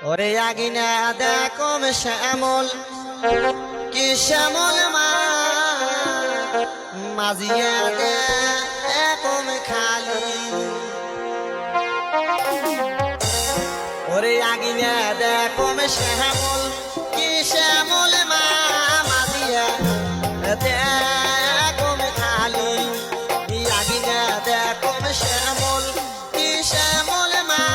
ওরে আগিনা দেখো শ্যামল কি শ্যামল মা মাঝিয়া দেখো খালি ওরে আগিনা দেখো শ্যামল কি শ্যামল মা মাঝিয়া দেখো খালি আগিনা দেখো শ্যামল কি শ্যামল মা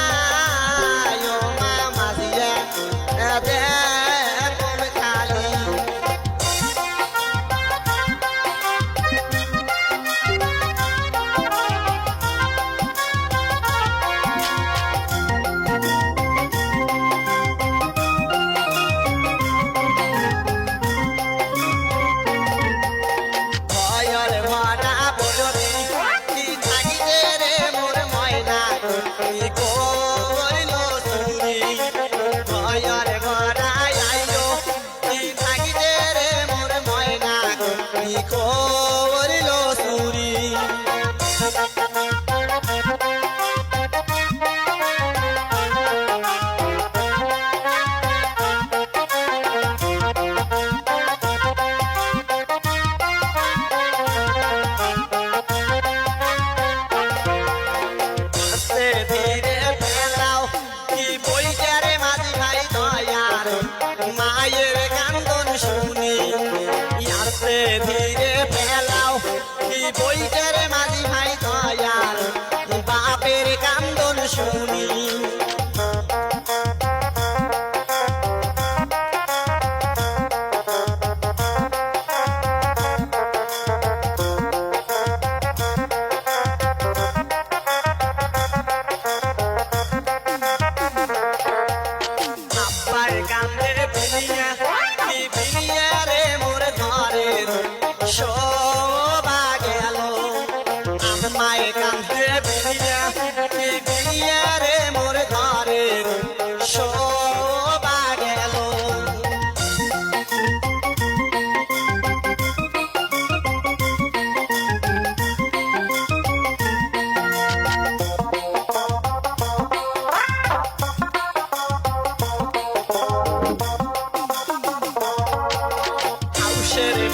ধীরে ফেলাও কি বইটার মাঝি ভাই দয়াল বাপের কান্দন শুনি আব্বার কান্দে বিনিয়া কি বিনিয়া রে মোর ঘরের শোভা গেল আম্মায় কান্দে বিনিয়া কি বিনিয়া রে মোর ঘরের শোভা গেল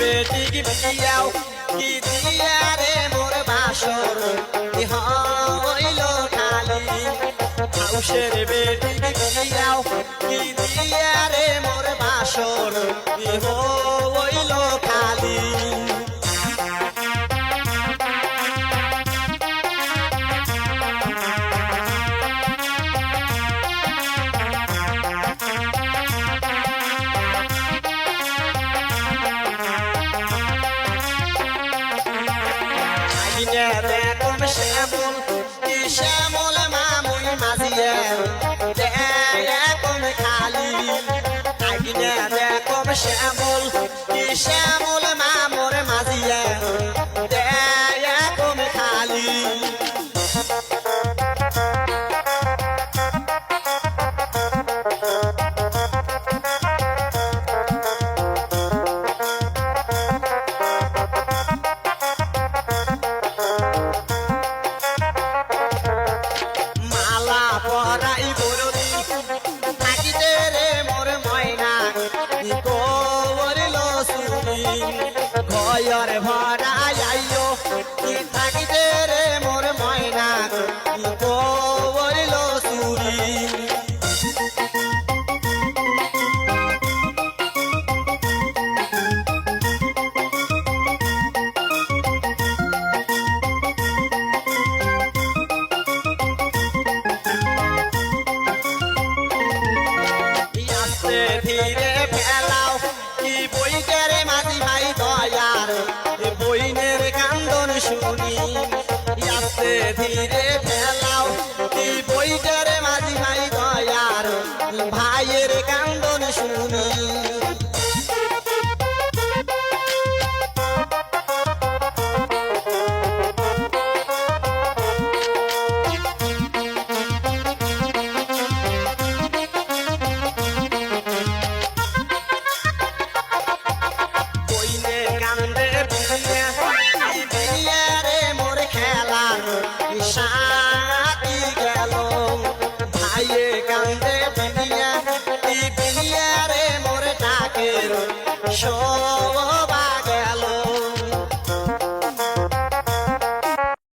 বেটিকে বিয়াও কি দিয়া রে মোর বাসর কি হইল খালি হাউসের বেটিকে বিয়াও কি দিয়া রে মোর বাসর কি হইল খালি দেখো শ্যামল কি শ্যামল মামুই মাঝিয়া দেখো খালি আগিনা দেখো শ্যামল কি শ্যামল মামুর মাঝিয়া দেখো খালি পরাই বরদি থাকিতে রে মোর ময়না করিল শুনি ঘর ভরাই আইও কি থাকিতে রে মোর ময়না করিল শুনি ধীরে ফেলাও কি বইটার মাঝি ভাই দয়ার বইনের কান্দন শুনি আস্তে ধীরে ফেলাও কি বইটার মাঝি ভাই দয়ার ভাইয়ের কান্দন শুনি সাথী গেল ভাইয়ে কান্দে বিনিয়া সময়